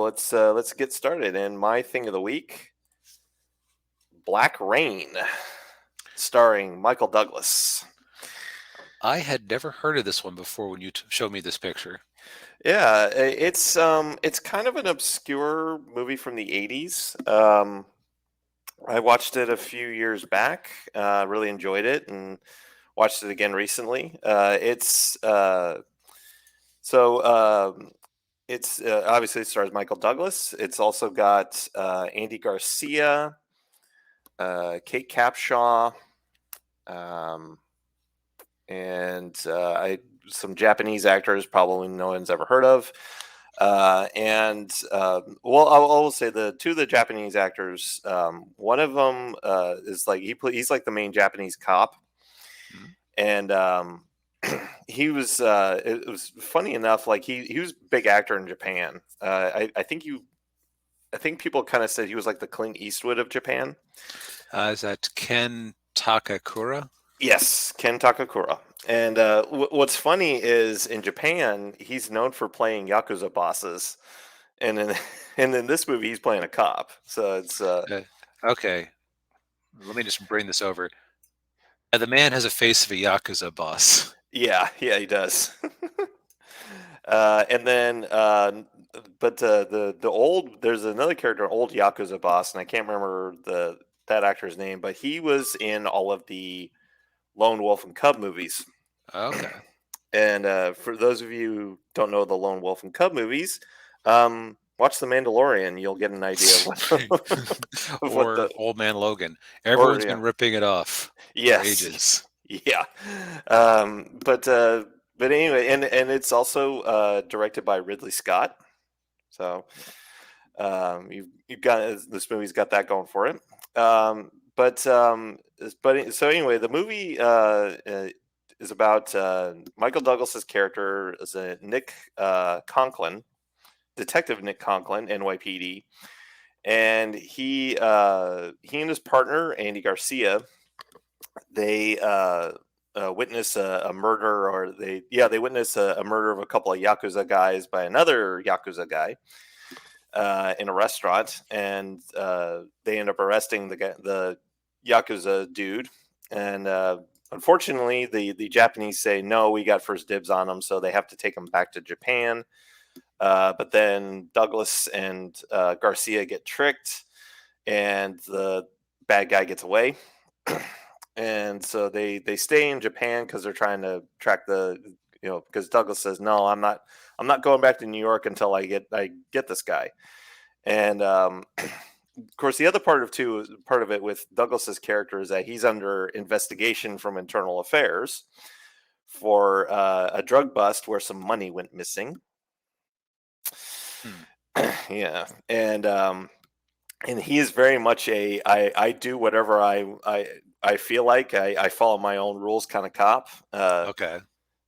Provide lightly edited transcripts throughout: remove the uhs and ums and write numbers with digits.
Let's get started. And my thing of the week, Black Rain, starring Michael Douglas. I had never heard of this one before when you showed me this picture. Yeah, it's kind of an obscure movie from the '80s. I watched it a few years back. Really enjoyed it and watched it again recently. So it's obviously it stars Michael Douglas. It's also got Andy Garcia, Kate Capshaw, um, and some Japanese actors probably no one's ever heard of. Well, I'll say the two of the Japanese actors. One of them is like he's like the main Japanese cop, Hmm. and he was. It was funny enough. Like he was a big actor in Japan. I think people kind of said he was like the Clint Eastwood of Japan. Is that Ken Takakura? Yes, Ken Takakura. And what's funny is in Japan, he's known for playing yakuza bosses, and in and in this movie, he's playing a cop. So it's Uh, okay, let me just bring this over. The man has a face of a Yakuza boss. yeah, he does. And then, but the old there's another character, an old yakuza boss, and I can't remember that actor's name, but he was in all of the Lone Wolf and Cub movies. Okay. And for those of you who don't know the Lone Wolf and Cub movies, watch The Mandalorian. You'll get an idea of of what Or the Old Man Logan. or Everyone's yeah, been ripping it off for yes, ages. yeah. But anyway, and it's also directed by Ridley Scott. So you've got this movie's got that going for it. So anyway, the movie is about Michael Douglas's character is a Nick Conklin, Detective Nick Conklin, NYPD, and he and his partner Andy Garcia, they witness a murder, or they witness a murder of a couple of yakuza guys by another yakuza guy in a restaurant, and they end up arresting the yakuza dude. And unfortunately, the Japanese say no, we got first dibs on him, so they have to take him back to Japan. But then Douglas and Garcia get tricked, and the bad guy gets away. And so they stay in Japan because they're trying to track because Douglas says no, I'm not going back to New York until I get this guy. And of course, the other part of it with Douglas's character is that he's under investigation from Internal Affairs for a drug bust where some money went missing. Hmm. Yeah, and he is very much I do whatever I feel like. I follow my own rules kind of cop. Okay.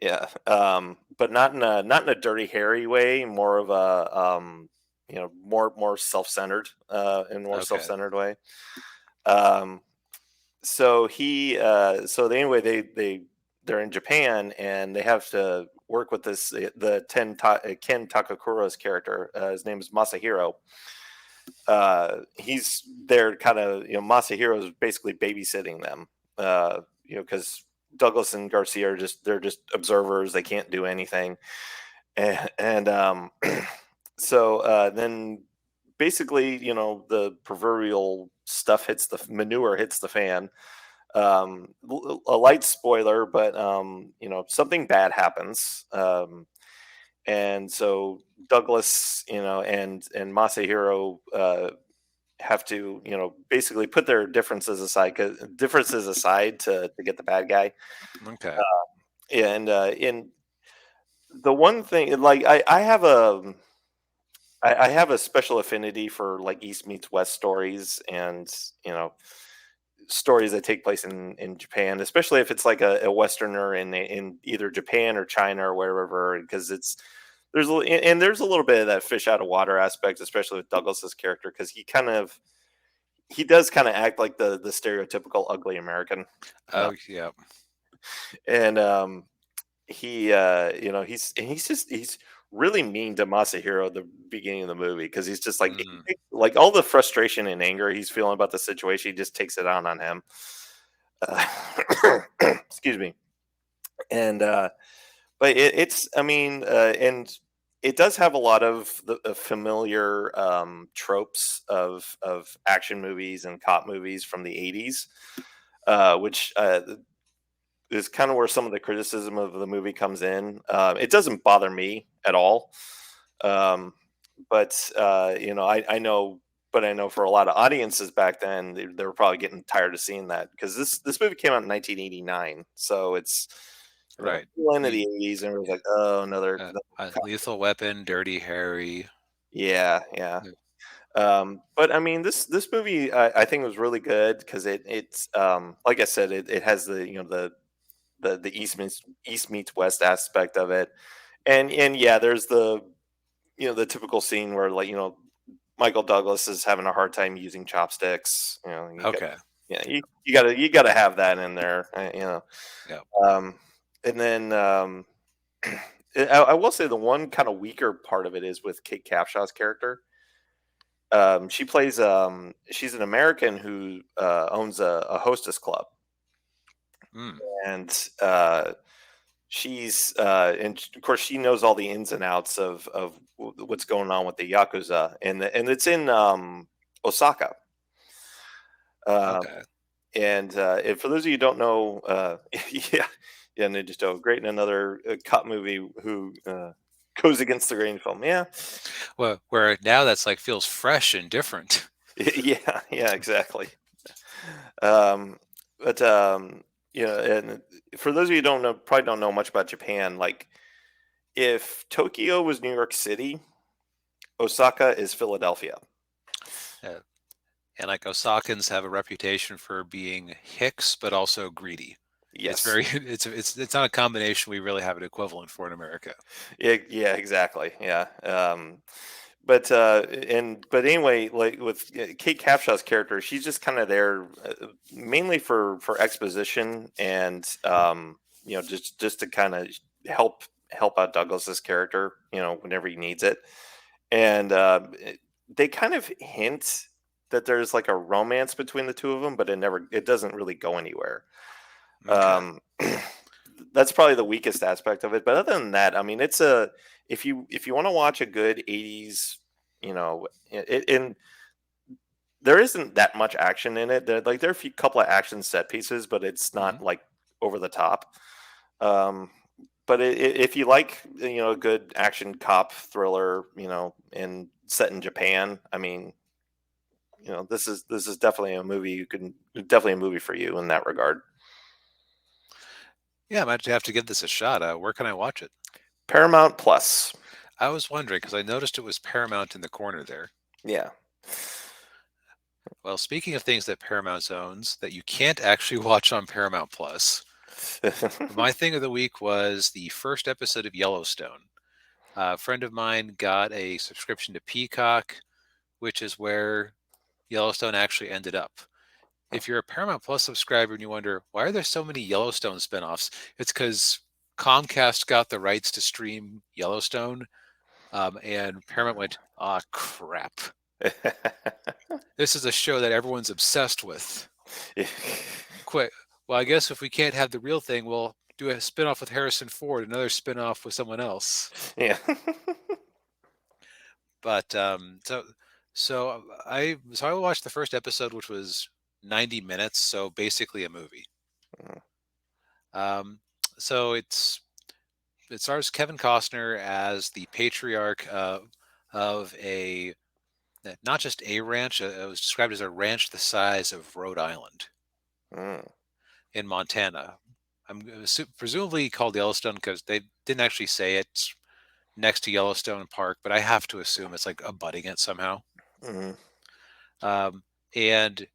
Yeah, but not in a dirty, hairy way. More of a more self-centered, in more Okay. self-centered way. Um, anyway, they're in Japan, and they have to work with Ken Takakura's character. His name is Masahiro. He's there kind of, Masahiro is basically babysitting them. Because Douglas and Garcia they're just observers. They can't do anything. And then basically, the proverbial stuff manure hits the fan. A light spoiler, but something bad happens. And so Douglas, and Masahiro have to, basically put their differences aside to get the bad guy. Okay. And the one thing, like I have a special affinity for like East meets West stories, and stories that take place in Japan, especially if it's like a Westerner in either Japan or China or wherever, because there's a little bit of that fish out of water aspect, especially with Douglas's character, because he does kind of act like the stereotypical ugly American. uh, Oh, yeah. and He's just he's really mean to Masahiro at the beginning of the movie because he's just like Mm, like all the frustration and anger he's feeling about the situation, he just takes it out on him. Uh, excuse me. And but it's I mean, and it does have a lot of the familiar tropes of action movies and cop movies from the 80s, which is kind of where some of the criticism of the movie comes in. It doesn't bother me at all, um, but I know, but I know for a lot of audiences back then, they were probably getting tired of seeing that because this movie came out in 1989, so it's right. still into You, the 80s, and it was like, oh, another. Lethal Weapon, Dirty Harry. Yeah, yeah. Yeah. But I mean, this movie I think was really good because it's like I said, it has the the East meets West aspect of it, and yeah, there's the the typical scene where like Michael Douglas is having a hard time using chopsticks. You got Okay. yeah you gotta have that in there. Yeah. Um, and then I will say the one kind of weaker part of it is with Kate Capshaw's character. She plays she's an American who owns a hostess club, Mm, and and of course she knows all the ins and outs of what's going on with the yakuza, and it's in Osaka. Um, okay. and for those of you who don't know, yeah, yeah, Ninja Stove, great in another cop movie who goes against the grain of film. Yeah, Well, where now that's like feels fresh and different. yeah, yeah, exactly. Um, but and for those of you who don't know, probably don't know much about Japan, like if Tokyo was New York City, Osaka is Philadelphia. Uh, and like Osakans have a reputation for being hicks, but also greedy. It's Yes. very it's not a combination we really have an equivalent for in America. Yeah, yeah, exactly. Yeah. But anyway, like with Kate Capshaw's character, she's just kind of there mainly for exposition and just to kind of help out Douglas's character, whenever he needs it. And they kind of hint that there's like a romance between the two of them, but it doesn't really go anywhere. Okay. Um, that's probably the weakest aspect of it. But other than that, I mean, it's a if you want to watch a good 80s, and there isn't that much action in it. There are a few couple of action set pieces, but it's Hmm. not like over the top. Um, but if you like, a good action cop thriller, and set in Japan, I mean, this is definitely a movie definitely a movie for you in that regard. Yeah, I might have to give this a shot. Where can I watch it? Paramount Plus. I was wondering because I noticed it was Paramount in the corner there. Yeah. Well, speaking of things that Paramount owns that you can't actually watch on Paramount Plus, my thing of the week was the first episode of Yellowstone. A friend of mine got a subscription to Peacock, which is where Yellowstone actually ended up. If you're a Paramount Plus subscriber and you wonder, why are there so many Yellowstone spinoffs? It's because Comcast got the rights to stream Yellowstone, and Paramount went, ah, crap. This is a show that everyone's obsessed with. Quit. Well, I guess if we can't have the real thing, we'll do a spinoff with Harrison Ford, another spinoff with someone else. Yeah. But so I watched the first episode, which was 90 minutes, so basically a movie. Um, so it stars Kevin Costner as the patriarch of a not just a ranch. It was described as a ranch the size of Rhode Island Mm. in Montana. Presumably called Yellowstone because they didn't actually say it's next to Yellowstone Park, but I have to assume it's like abutting it somehow. Mm. Um, and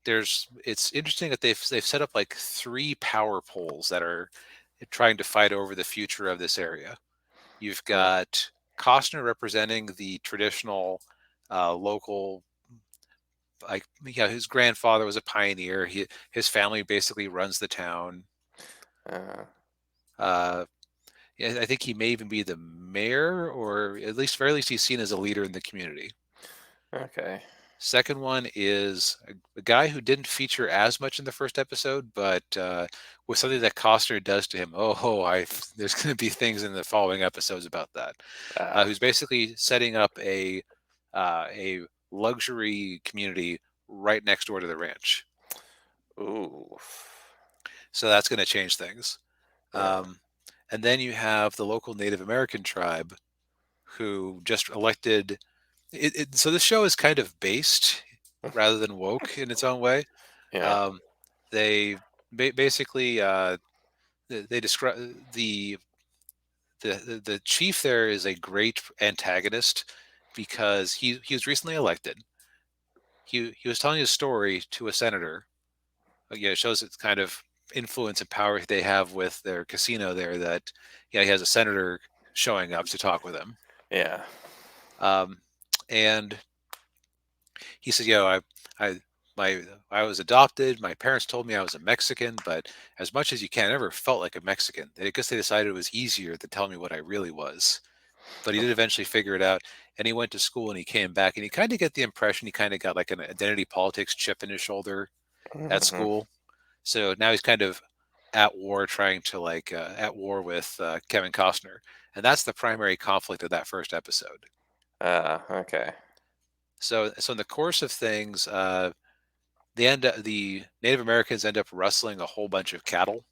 it's interesting that they've set up like three power poles that are trying to fight over the future of this area. You've Mm. got Costner representing the traditional local, like his grandfather was a pioneer. His family basically runs the town. Uh, Uh, Yeah, I think he may even be the mayor, or at least very least he's seen as a leader in the community. Okay. Second one is a guy who didn't feature as much in the first episode, but with something that Costner does to him, there's going to be things in the following episodes about that. Uh, Who's basically setting up a luxury community right next door to the ranch. ooh. So that's going to change things. Yeah. Um, and then you have the local Native American tribe who just elected. So this show is kind of based rather than woke in its own way. Yeah. Um, they basically they describe the chief there is a great antagonist because he was recently elected. He was telling his story to a senator. Yeah, it shows its kind of influence and power they have with their casino there. That yeah, he has a senator showing up to talk with him. Yeah. Um, and he said, "Yo, I, my, I was adopted. My parents told me I was a Mexican, but as much as you can, I never felt like a Mexican. I guess they decided it was easier than tell me what I really was. But he did eventually figure it out, and he went to school and he came back, and he kind of get the impression he kind of got like an identity politics chip in his shoulder at Hmm. school. So now he's kind of at war, trying to at war with Kevin Costner, and that's the primary conflict of that first episode. Okay. So in the course of things, the Native Americans end up rustling a whole bunch of cattle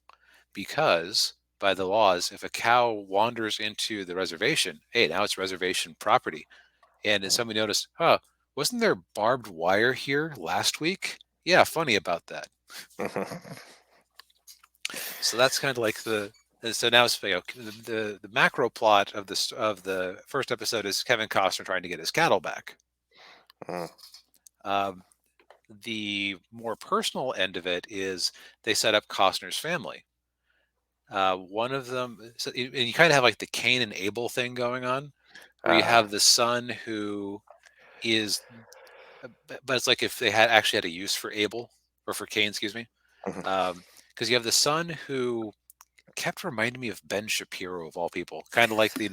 because by the laws, if a cow wanders into the reservation, hey, now it's reservation property. And then somebody noticed, huh, wasn't there barbed wire here last week? Yeah, funny about that. So that's kind of like the so now it's the macro plot of the first episode is Kevin Costner trying to get his cattle back. Mm. Um, the more personal end of it is they set up Costner's family. One of them, and you kind of have like the Cain and Abel thing going on, where you Uh, have the son who is, but it's like if they had actually had a use for Abel or for Cain, excuse me, mhm. because you have the son who kept reminding me of Ben Shapiro of all people, kind of like the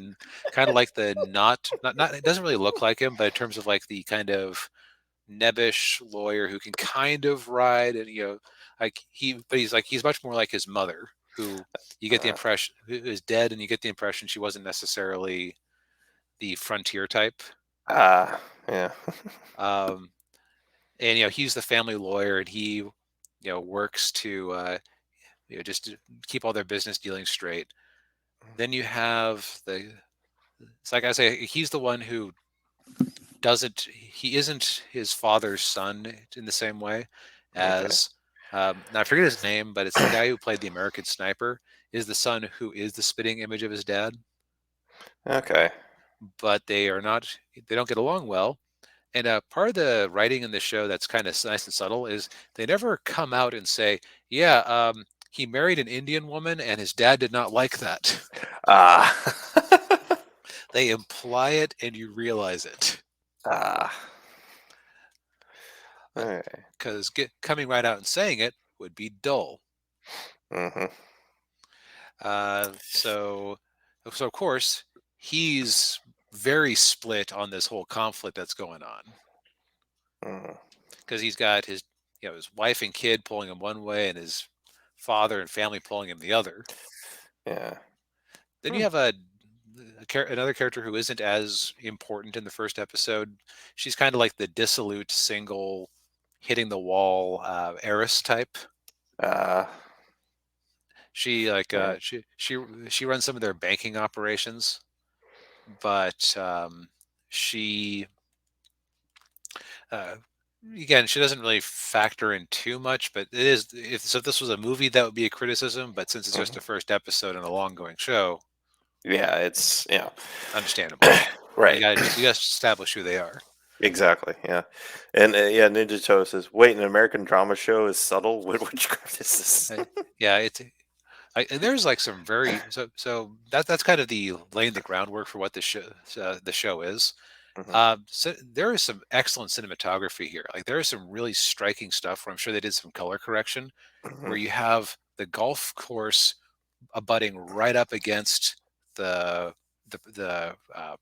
not it doesn't really look like him, but in terms of like the kind of nebbish lawyer who can kind of ride and but he's much more like his mother, who you get the uh, impression who is dead, and you get the impression she wasn't necessarily the frontier type. yeah. um and he's the family lawyer, and he works to just to keep all their business dealings straight. Then you have it's like I say, he's the one who he isn't his father's son in the same way Okay. as now I forget his name, but it's the guy who played the American Sniper is the son who is the spitting image of his dad. Okay. But they don't get along well. And part of the writing in the show that's kind of nice and subtle is they never come out and say, yeah, he married an Indian woman and his dad did not like that. Ah. They imply it and you realize it. Ah. Okay. Because coming right out and saying it would be dull. Mm-hmm. So of course he's very split on this whole conflict that's going on, Mm. because he's got his wife and kid pulling him one way and his father and family pulling him the other. Yeah. Then you Hmm. have another character who isn't as important in the first episode. She's kind of like the dissolute single hitting the wall heiress type. Uh, She like yeah. she runs some of their banking operations, but she uh, again, she doesn't really factor in too much. But it is if this was a movie, that would be a criticism. But since it's just Mhm. the first episode in a long going show, Yeah. It's understandable. You right. got to you got to establish who they are. Exactly. Yeah. And yeah, Ninja Toe says, "Wait, an American drama show is subtle. What witchcraft is this?" Uh, yeah, and there's like some very that's kind of the laying the groundwork for what the show is. Hmm. So there is some excellent cinematography here. Like there is some really striking stuff where I'm sure they did some color correction, Hmm. where you have the golf course abutting right up against the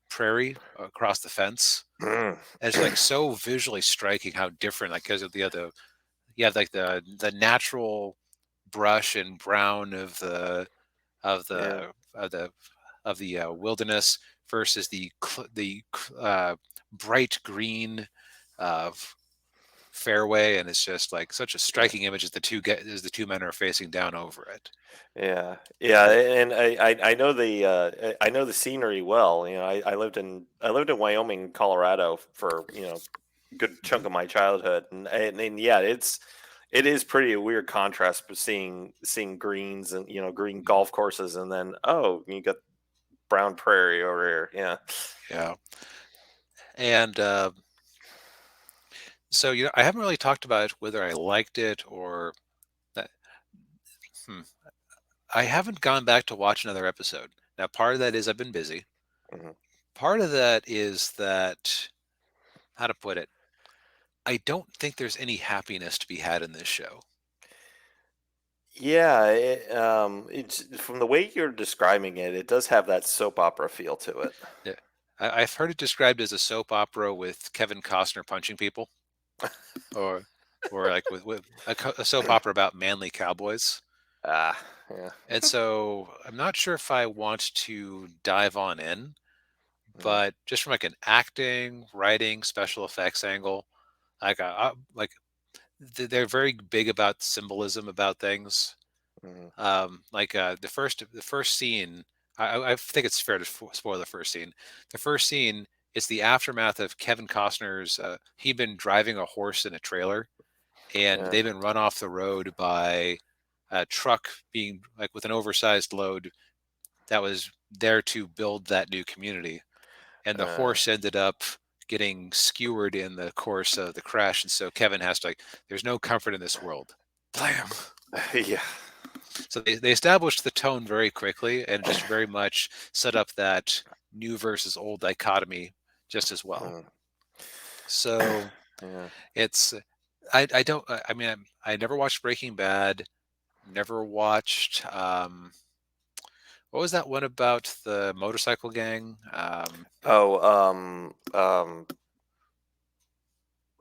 prairie across the fence. Mm. And it's like so visually striking how different, like because of the other, you have like the natural brush and brown of Yeah, the of the of the wilderness versus bright green of fairway, and it's just like such a yeah. striking image as the two men are facing down over it. Yeah, yeah, But and I know I know the scenery well. You know, I lived in Wyoming, Colorado for good chunk mhm, of my childhood, and yeah, it is pretty a weird contrast with seeing greens and green mhm, golf courses, and then oh you got brown prairie over here. Yeah. yeah, and so I haven't really talked about whether I liked it or that. Hmm, I haven't gone back to watch another episode. Now, part of that is I've been busy. Mhm. Part of that is that, how to put it, I don't think there's any happiness to be had in this show. Yeah, it's from the way you're describing it, it does have that soap opera feel to it. Yeah. I've heard it described as a soap opera with Kevin Costner punching people, or like with a soap opera about manly cowboys. Ah, yeah. And so I'm not sure if I want to dive on in, Mm, but just from like an acting, writing, special effects angle, like they're very big about symbolism about things. mhm, Like the first scene, I think it's fair to spoil the first scene. The first scene is the aftermath of Kevin Costner's. He'd been driving a horse in a trailer, and yeah. they've been run off the road by a truck being like with an oversized load that was there to build that new community. And the Uh, horse ended up getting skewered in the course of the crash, and so Kevin has to like, there's no comfort in this world. Blam. yeah. So they established the tone very quickly and just very much set up that new versus old dichotomy just as well. Mm, So yeah. it's I don't I mean I never watched Breaking Bad, never watched what was that one about the motorcycle gang? Oh,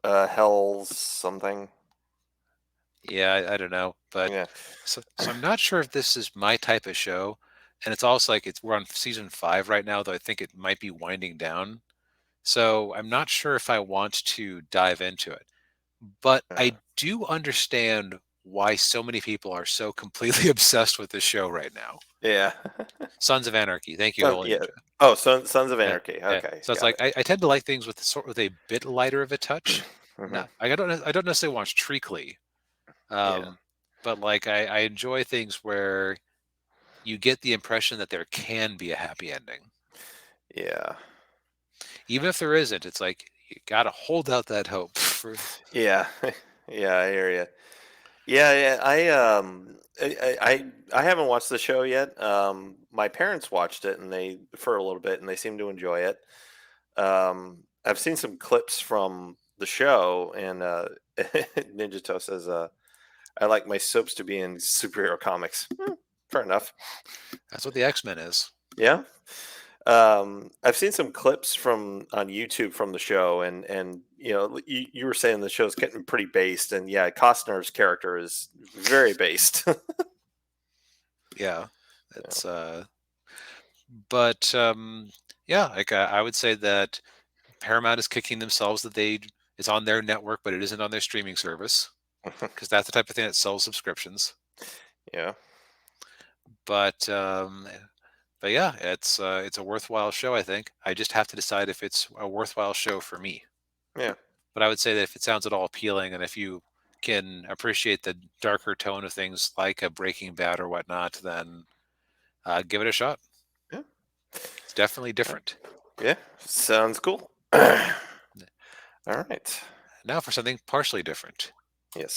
Hell's something. Yeah, I don't know, but Yeah. so I'm not sure if this is my type of show, and it's also like we're on season 5 right now, though I think it might be winding down. So I'm not sure if I want to dive into it. But Uh, I do understand why so many people are so completely obsessed with this show right now. yeah. Sons of Anarchy. Thank you, Holy Yeah. Ninja. Oh, Sons of Yeah, Anarchy. yeah. Okay, So it's got like it. I tend to like things with sort of a bit lighter of a touch. Hmm. Not, I don't necessarily watch Treacly, Yeah. um, but like I enjoy things where you get the impression that there can be a happy ending, Yeah. even if there isn't. It's like you got to hold out that hope for. Yeah. Yeah. I hear you. Yeah. Yeah. I haven't watched the show yet. My parents watched it and they for a little bit and they seem to enjoy it. I've seen some clips from the show, and Ninja Toe says, "I like my soaps to be in superhero comics." Fair enough. That's what the X-Men is. Yeah. I've seen some clips from on YouTube from the show, and you were saying the show's getting pretty based, and yeah, Costner's character is very based. Yeah, Yeah. it's but yeah, like I would say that Paramount is kicking themselves that it's on their network, but it isn't on their streaming service because that's the type of thing that sells subscriptions. Yeah. But but yeah, it's a worthwhile show. I think I just have to decide if it's a worthwhile show for me. Yeah. But I would say that if it sounds at all appealing, and if you can appreciate the darker tone of things like a Breaking Bad or whatnot, then give it a shot. Yeah. It's definitely Yeah. different. Yeah. Sounds cool. All right. Now for something partially different. Yes.